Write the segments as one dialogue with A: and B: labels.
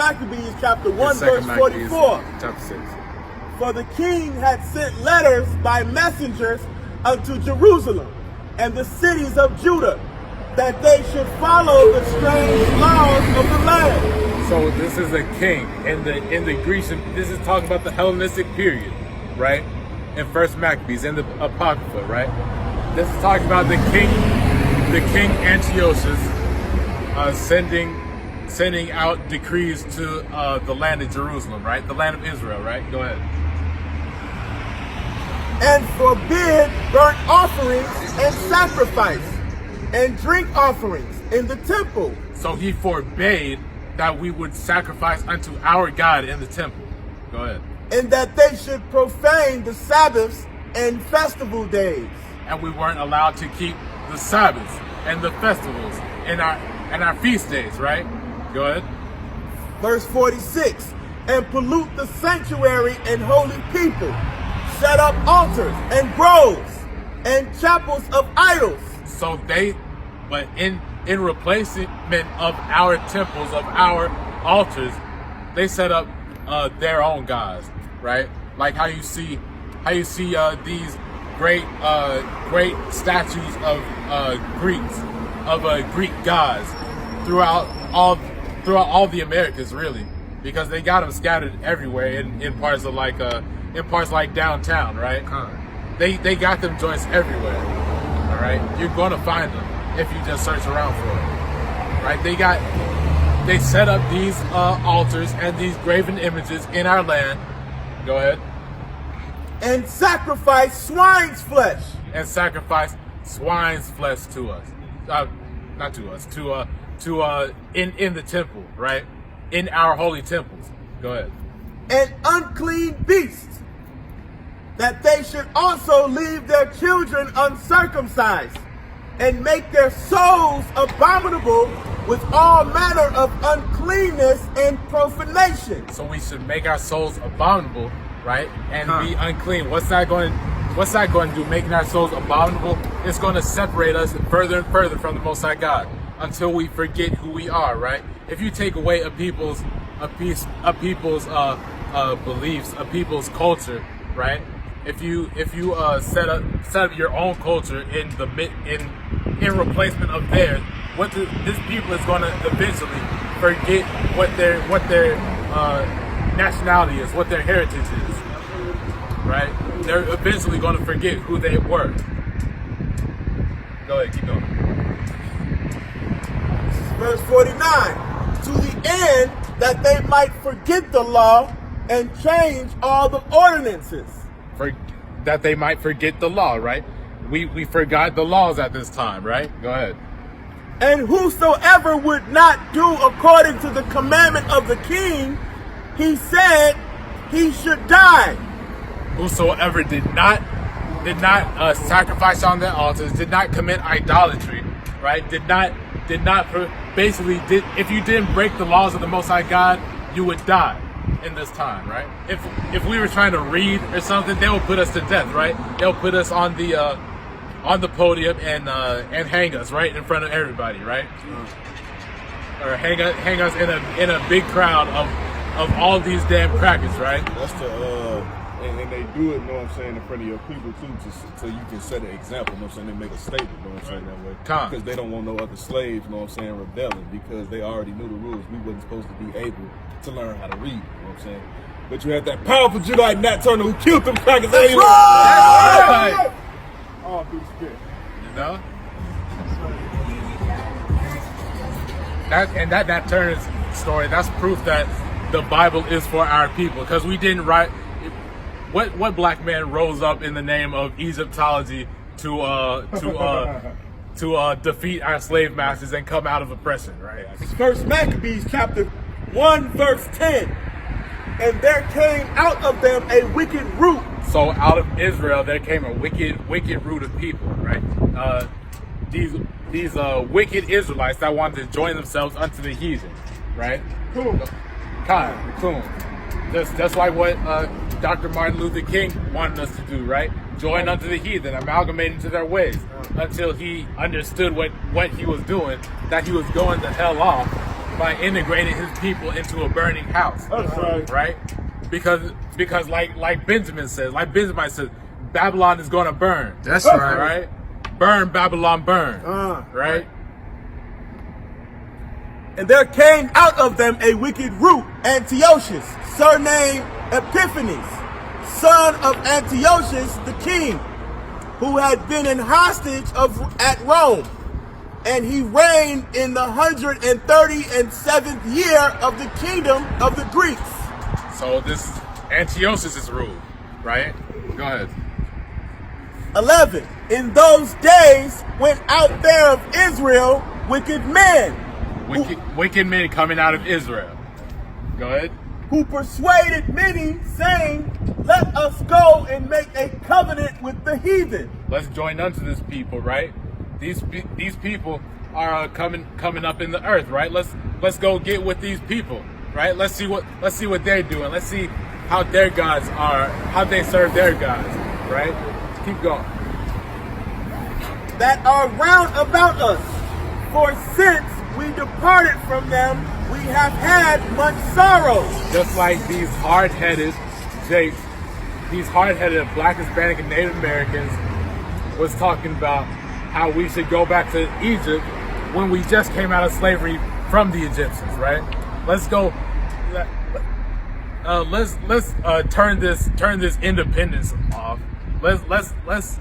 A: Maccabees chapter 1
B: Second
A: verse
B: Maccabees,
A: 44.
B: chapter 6.
A: For the king had sent letters by messengers unto Jerusalem and the cities of Judah, that they should follow the strange laws of the land.
B: So this is a king in the Grecian. This is talking about the Hellenistic period, right? In First Maccabees, in the Apocrypha, right? This is talking about the king Antiochus sending out decrees to the land of Jerusalem, right? The land of Israel, right? Go ahead.
A: And forbid burnt offerings and sacrifice and drink offerings in the temple.
B: So he forbade that we would sacrifice unto our God in the temple. Go ahead.
A: And that they should profane the Sabbaths and festival days.
B: And we weren't allowed to keep the Sabbaths and the festivals and our feast days, right? Go ahead.
A: Verse 46, and pollute the sanctuary and holy people, set up altars and groves and chapels of idols.
B: So but in replacement of our temples, of our altars, they set up their own gods, right? Like how you see these great statues of Greek gods throughout all the Americas, really, because they got them scattered everywhere in parts like downtown, right? They got them joints everywhere. All right, you're gonna find them if you just search around for them, right? They set up these altars and these graven images in our land. Go ahead.
A: And sacrifice swine's flesh.
B: And sacrifice swine's flesh to us, not to us, in the temple, right? In our holy temples. Go ahead.
A: And unclean beasts, that they should also leave their children uncircumcised, and make their souls abominable with all manner of uncleanness and profanation.
B: So we should make our souls abominable, right? And be unclean. What's that going to do? Making our souls abominable? It's going to separate us further and further from the Most High God until we forget who we are, right? If you take away a people's beliefs, a people's culture, right? If you set up your own culture in replacement of theirs, this people is going to eventually forget what their nationality is, what their heritage is, right? They're eventually going to forget who they were. Go ahead, keep going.
A: Verse 49, to the end that they might forget the law and change all the ordinances.
B: That they might forget the law, right? We forgot the laws at this time, right? Go ahead.
A: And whosoever would not do according to the commandment of the king, he said he should die.
B: Whosoever did not sacrifice on their altars, did not commit idolatry, right? If you didn't break the laws of the Most High God, you would die in this time, right? If we were trying to read or something, they would put us to death, right? They'll put us on the podium and hang us right in front of everybody, right? Or hang us in a big crowd of all these damn crackers, right?
C: That's and they do it, you know what I'm saying, in front of your people too, so you can set an example, you know what I'm saying, they make a statement, you know what I'm saying, that way. Because they don't want no other slaves, you know what I'm saying, rebelling, because they already knew the rules. We wasn't supposed to be able to learn how to read, you know what I'm saying. But you had that powerful Judite Nat Turner who killed them crackers.
A: That's
C: anyway.
A: right!
C: All through the spirit.
B: You know? That Turner's story, that's proof that the Bible is for our people, because we didn't write. What black man rose up in the name of Egyptology to defeat our slave masters and come out of oppression, right?
A: First Maccabees chapter 1 verse 10. And there came out of them a wicked root.
B: So out of Israel there came a wicked root of people, right? These wicked Israelites that wanted to join themselves unto the heathen, right?
A: Cool.
B: Just like what Dr. Martin Luther King wanted us to do, right? Join unto the heathen, amalgamate into their ways, until he understood what he was doing, that he was going the hell off, by integrating his people into a burning house.
C: That's right.
B: Right? Because like Benjamin says, Babylon is going to burn.
D: That's right.
B: Right? Burn, Babylon, burn. Right?
A: And there came out of them a wicked root, Antiochus, surnamed Epiphanes, son of Antiochus the king, who had been in hostage at Rome. And he reigned in the 137th year of the kingdom of the Greeks.
B: So this is Antiochus' rule, right? Go ahead.
A: 11. In those days went out there of Israel wicked men.
B: Wicked men coming out of Israel. Go ahead.
A: Who persuaded many, saying, let us go and make a covenant with the heathen.
B: Let's join unto this people, right? These people are coming up in the earth, right? Let's go get with these people, right? Let's see what they're doing. Let's see how their gods are, how they serve their gods, right? Keep going.
A: That are round about us. For since we departed from them, we have had much sorrow.
B: Just like these hard-headed Black, Hispanic, and Native Americans was talking about how we should go back to Egypt when we just came out of slavery from the Egyptians, right? Let's go. Let's turn this independence off. Let's.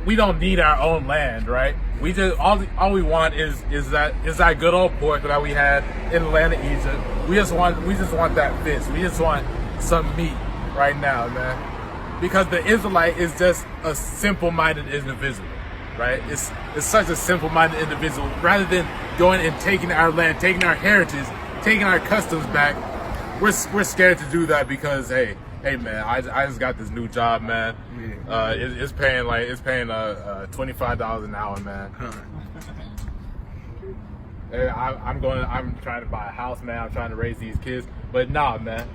B: We don't need our own land, right? We just all we want is that good old pork that we had in the land of Egypt. We just want that fish. We just want some meat right now, man. Because the Israelite is just a simple-minded individual, right? It's such a simple-minded individual. Rather than going and taking our land, taking our heritage, taking our customs back, we're scared to do that because hey man, I just got this new job, man. It's paying $25 an hour, man. I'm trying to buy a house, man. I'm trying to raise these kids, but nah, man.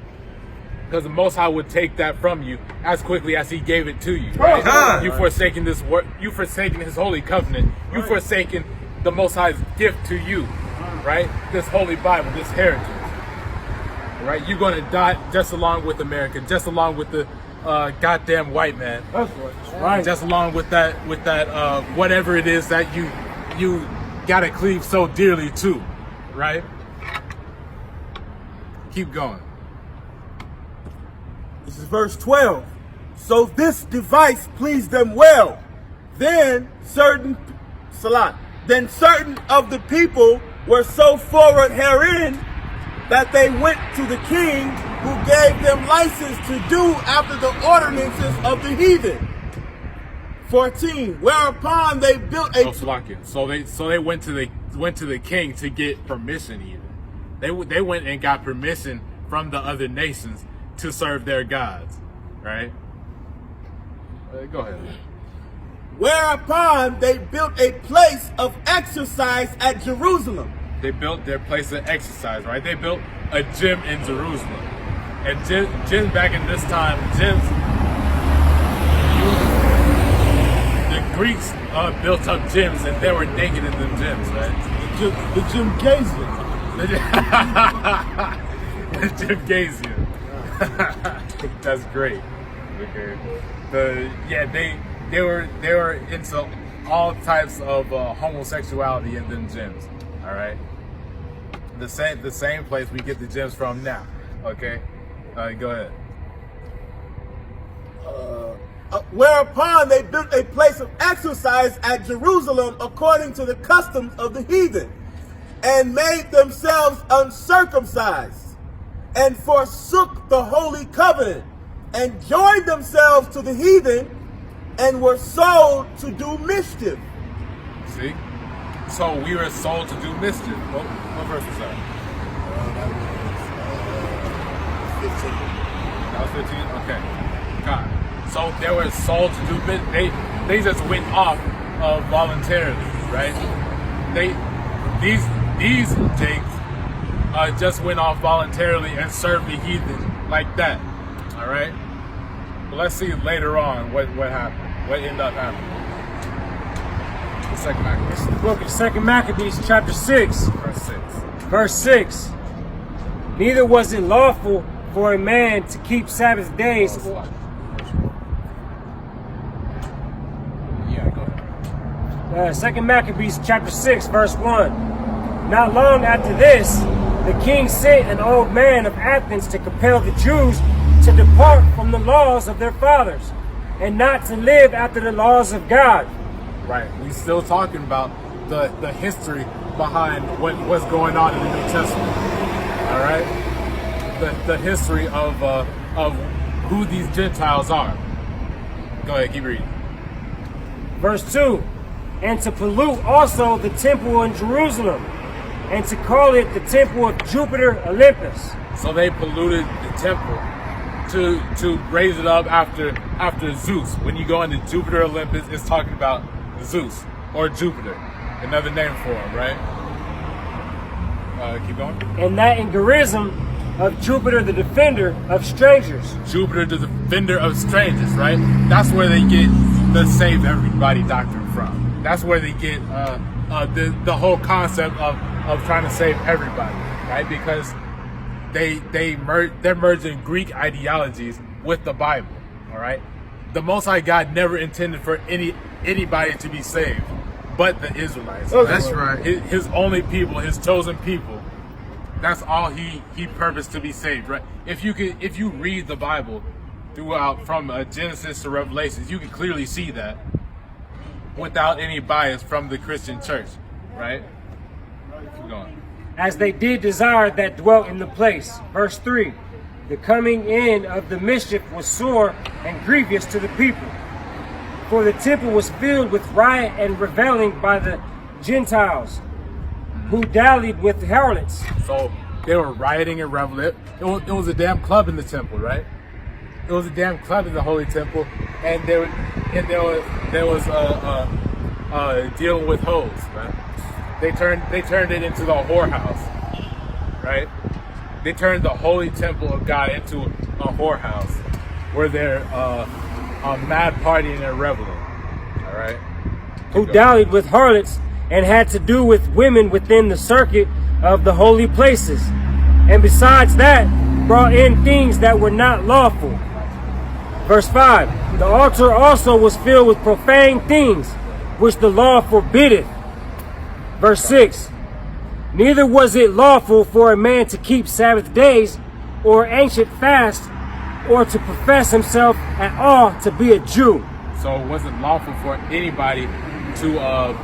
B: Because the Most High would take that from you as quickly as He gave it to you. Right? You forsaking this work. You forsaking His holy covenant. You forsaking the Most High's gift to you, right? This holy Bible, this heritage. Right, you're going to die just along with America, just along with the goddamn white man. That's right. Just along with that whatever it is that you gotta cleave so dearly to, right? Keep going.
A: This is verse 12. So this device pleased them well. Then certain of the people were so forward herein that they went to the king, who gave them license to do after the ordinances of the heathen. 14. Whereupon they built a.
B: So they went to the king to get permission. Even they went and got permission from the other nations to serve their gods, right? Go ahead.
A: Whereupon they built a place of exercise at Jerusalem.
B: They built their place of exercise, right? They built a gym in Jerusalem. And gyms back in this time, the Greeks built up gyms and they were naked in them gyms, right?
C: The gymnasium.
B: The gymnasium. That's great. Okay. They were into all types of homosexuality in them gyms. All right. The same place we get the gems from now. Okay. Go ahead.
A: Whereupon they built a place of exercise at Jerusalem according to the customs of the heathen, and made themselves uncircumcised, and forsook the holy covenant, and joined themselves to the heathen, and were sold to do mischief.
B: See? So we were sold to do mischief. What verse was that? That was 15? Okay. God. So they were sold to do mischief. They just went off voluntarily, right? These jakes just went off voluntarily and served the heathen like that. All right? But let's see later on what happened. What ended up happening. The second Maccabees.
D: This is the book of 2 Maccabees, chapter 6.
B: Verse 6.
D: Verse 6. Neither was it lawful for a man to keep Sabbath days.
B: Yeah, go ahead.
D: 2 Maccabees chapter 6, verse 1. Not long after this, the king sent an old man of Athens to compel the Jews to depart from the laws of their fathers and not to live after the laws of God.
B: Right. We're still talking about the history behind what's going on in the New Testament. All right. The history of who these Gentiles are. Go ahead, keep reading.
D: Verse 2. And to pollute also the temple in Jerusalem, and to call it the temple of Jupiter Olympus.
B: So they polluted the temple to raise it up after Zeus. When you go into Jupiter Olympus, it's talking about Zeus or Jupiter, another name for him, right? Keep going.
D: And that in Gerizim of Jupiter the defender of strangers.
B: Jupiter the defender of strangers, right? That's where they get the save everybody doctrine from. That's where they get the whole concept of trying to save everybody, right? Because they're merging Greek ideologies with the Bible, all right? The Most High God never intended for anybody to be saved but the Israelites.
A: Oh,
B: right?
A: that's right.
B: His only people, his chosen people. That's all he purposed to be saved, right? If you read the Bible throughout from Genesis to Revelations, you can clearly see that without any bias from the Christian church, right? Keep going.
D: As they did desire that dwelt in the place. Verse 3. The coming in of the mischief was sore and grievous to the people. For the temple was filled with riot and reveling by the Gentiles, who dallied with harlots.
B: So they were rioting and reveling. It was a damn club in the temple, right? It was a damn club in the holy temple, and there was dealing with hoes, man. They turned it into the whorehouse, right? They turned the holy temple of God into a whorehouse, where they're mad partying and reveling. All right.
D: Who dallied with harlots and had to do with women within the circuit of the holy places, and besides that, brought in things that were not lawful. Verse 5. The altar also was filled with profane things, which the law forbiddeth. Verse 6. Neither was it lawful for a man to keep Sabbath days, or ancient fast, or to profess himself at all to be a Jew.
B: So it wasn't lawful for anybody to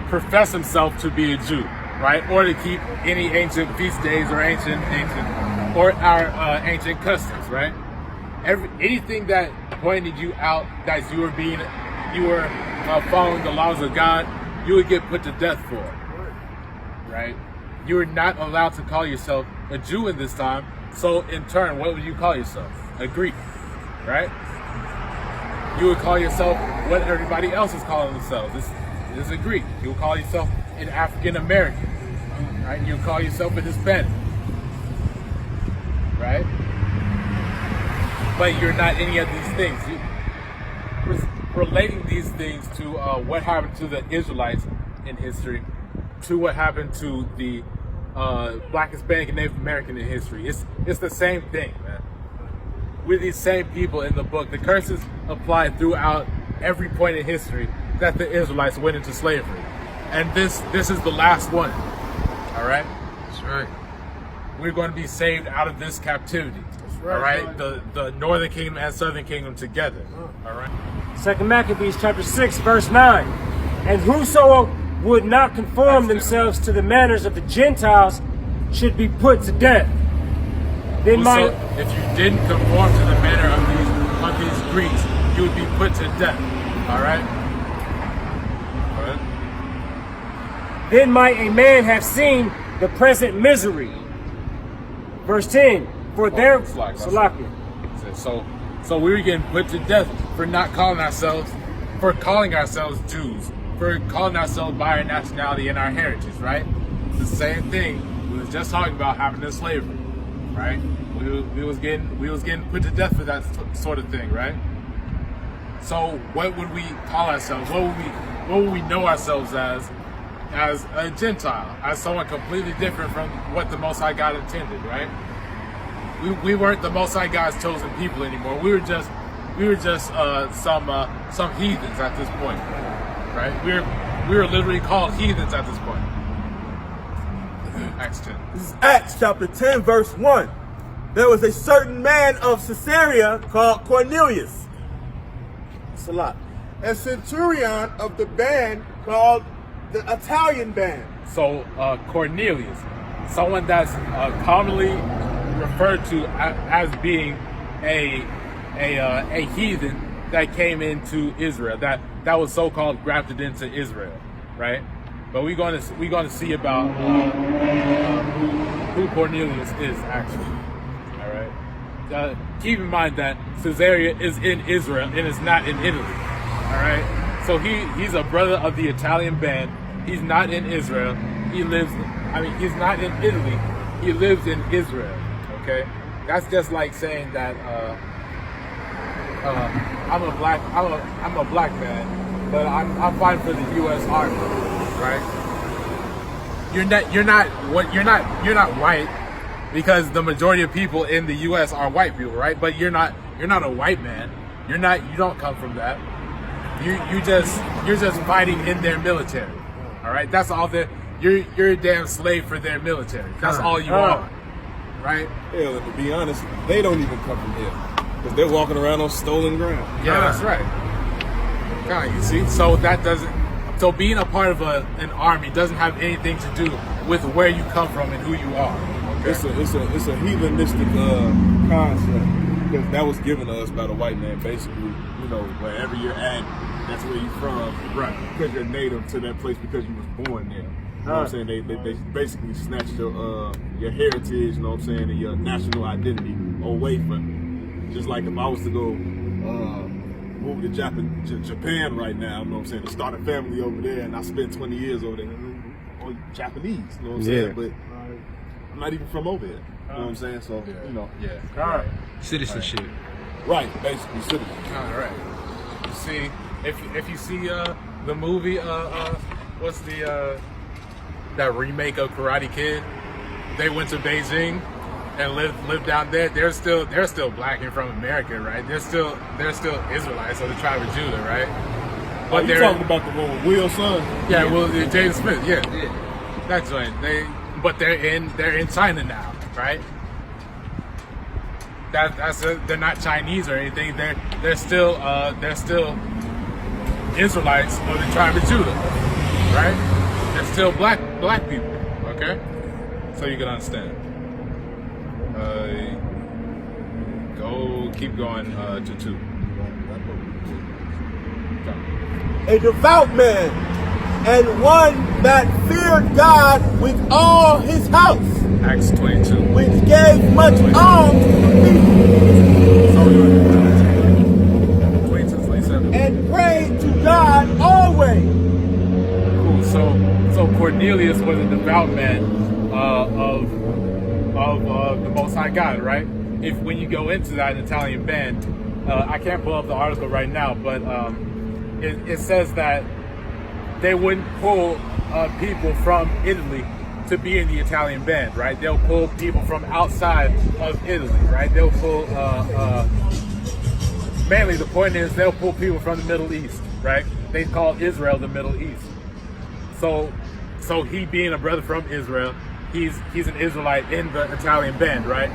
B: profess himself to be a Jew, right? Or to keep any ancient feast days or ancient our ancient customs, right? Anything that pointed you out that you were following the laws of God, you would get put to death for, right? You were not allowed to call yourself a Jew in this time. So in turn, what would you call yourself? A Greek, right? You would call yourself what everybody else is calling themselves. This is a Greek. You would call yourself an African American, right? You would call yourself a Hispanic, right? But you're not any of these things. Relating these things to what happened to the Israelites in history, to what happened to the Black, Hispanic, and Native American in history. It's the same thing, man. With these same people in the book, the curses apply throughout every point in history that the Israelites went into slavery, and this is the last one. All right.
A: That's right.
B: We're going to be saved out of this captivity. That's right. All right. The northern kingdom and southern kingdom together. All right.
D: 2 Maccabees chapter 6, verse 9. And whoso would not conform themselves to the manners of the Gentiles should be put to death. Then
B: if you didn't conform to the manner of these Greeks, you would be put to death. All right. All right.
D: Then might a man have seen the present misery. Verse 10. For there,
B: so we were getting put to death for calling ourselves Jews, for calling ourselves by our nationality and our heritage, right? It's the same thing we was just talking about happening in slavery, right? We was getting put to death for that sort of thing, right? So what would we call ourselves? What would we know ourselves as as a Gentile, as someone completely different from what the Most High God intended, right? We weren't the Most High God's chosen people anymore. We were just some heathens at this point, right? We were literally called heathens at this point. Acts 10.
A: This is Acts chapter 10, verse 1. There was a certain man of Caesarea called Cornelius. That's a lot. A centurion of the band called the Italian band.
B: So Cornelius, someone that's commonly referred to as being a heathen that came into Israel, that was so-called grafted into Israel, right? But we're going to see about who Cornelius is actually. All right. Keep in mind that Caesarea is in Israel and is not in Italy. All right. So he's a brother of the Italian band. He's not in Israel. He's not in Italy. He lives in Israel. Okay. That's just like saying that I'm a black man, but I'm fighting for the U.S. Army, right? You're not white, because the majority of people in the U.S. are white people, right? But you're not a white man. You don't come from that. You're just fighting in their military. All right, that's all you're a damn slave for their military. That's all you are, right?
C: Hell, and to be honest, they don't even come from here, because they're walking around on stolen ground.
B: Yeah, that's right. You see, so being a part of an army doesn't have anything to do with where you come from and who you are. Okay?
C: It's a heathenistic concept, because that was given to us by the white man. Basically, wherever you're at, that's where you're from, right? Because you're native to that place, because you was born there. You know what I'm saying? They basically snatched your heritage, you know what I'm saying, and your national identity away from you. Just like if I was to go move to Japan right now, you know what I'm saying, to start a family over there, and I spent 20 years over there, or Japanese, you know what I'm saying? But I'm not even from over here, you know what I'm saying? So,
B: Yeah.
D: All right.
E: Citizenship.
C: Right, basically, citizen.
B: All right. You see, if you see the movie, what's that remake of Karate Kid? They went to Beijing and lived down there. They're still black and from America, right? They're still Israelites of the tribe of Judah, right?
C: But you're talking about the one with Will's son?
B: Yeah, well, James Smith, yeah. That's right. They're in China now, right? They're not Chinese or anything. They're still Israelites of the tribe of Judah, right? They're still black people, okay? So you can understand. Keep going to 2.
A: A devout man, and one that feared God with all his house,
B: Acts 22.
A: which gave much alms to the people,
B: 22, 27.
A: and prayed to God always.
B: Cool. So Cornelius was a devout man of the Most High God, right? When you go into that Italian band, I can't pull up the article right now, but it says that they wouldn't pull people from Italy to be in the Italian band, right? They'll pull people from outside of Italy, right? They'll pull, mainly the point is they'll pull people from the Middle East, right? They call Israel the Middle East. So he being a brother from Israel, he's an Israelite in the Italian band, right?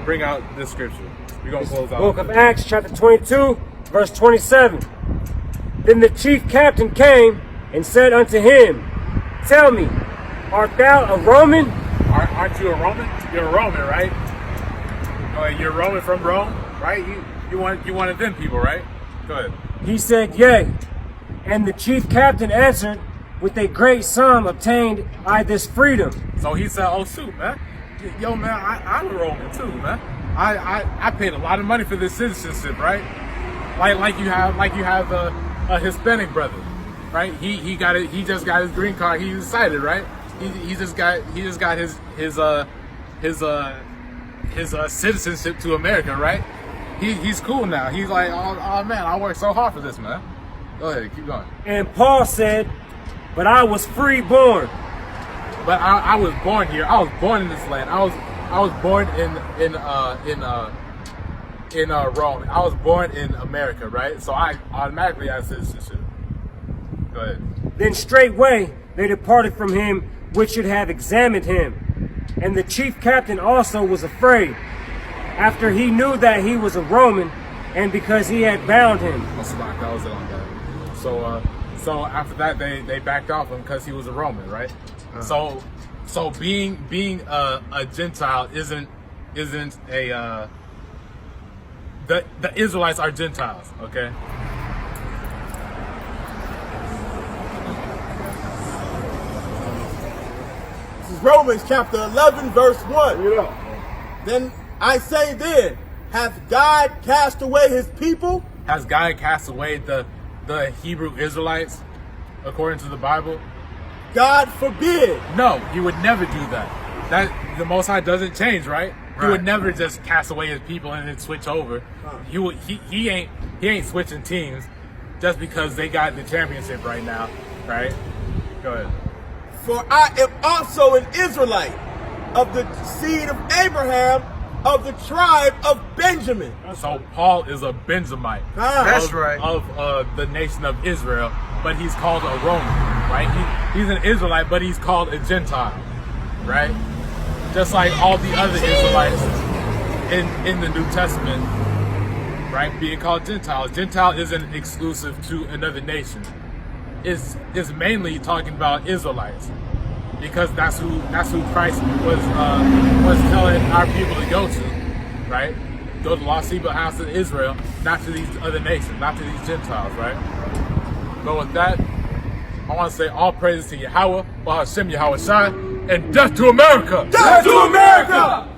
B: Bring out this scripture. We're going to close out.
D: Book of Acts, chapter 22, verse 27. Then the chief captain came and said unto him, Tell me, art thou a Roman?
B: Aren't you a Roman? You're a Roman, right? You're a Roman from Rome, right? You one of them people, right? Go ahead.
D: He said, Yea. And the chief captain answered, With a great sum obtained I this freedom.
B: So he said, oh, shoot, man. Yo, man, I'm a Roman too, man. I paid a lot of money for this citizenship, right? Like you have a Hispanic brother, right? He got it. He just got his green card. He's excited, right? He just got his citizenship to America, right? He's cool now. He's like, oh man, I worked so hard for this, man. Go ahead, keep going.
D: And Paul said, but I was free born.
B: But I was born here. I was born in this land. I was born in Rome. I was born in America, right? So I automatically have citizenship. Go ahead.
D: Then straightway they departed from him which should have examined him. And the chief captain also was afraid, after he knew that he was a Roman, and because he had bound him.
B: That was it on that. So after that they backed off him because he was a Roman, right? So being a Gentile isn't a the Israelites are Gentiles, okay?
A: This is Romans chapter 11, verse 1. Then I say then, hath God cast away his people?
B: Has God cast away the Hebrew Israelites according to the Bible?
A: God forbid.
B: No, he would never do that. That the Most High doesn't change, right? He would never just cast away his people and then switch over. He ain't switching teams just because they got the championship right now, right? Go ahead.
A: For I am also an Israelite, of the seed of Abraham, of the tribe of Benjamin.
B: So Paul is a Benjamite.
A: That's
E: right.
B: Of the nation of Israel, but he's called a Roman, right? He's an Israelite, but he's called a Gentile, right? Just like all the other Israelites in the New Testament, right? Being called Gentiles. Gentile isn't exclusive to another nation. It's mainly talking about Israelites, because that's who Christ was telling our people to go to, right? Go to the lost sheep of the house of Israel, not to these other nations, not to these Gentiles, right? But with that, I want to say all praises to Yahweh, Bahashem Yahweh Shai, and death to America!
A: Death to America!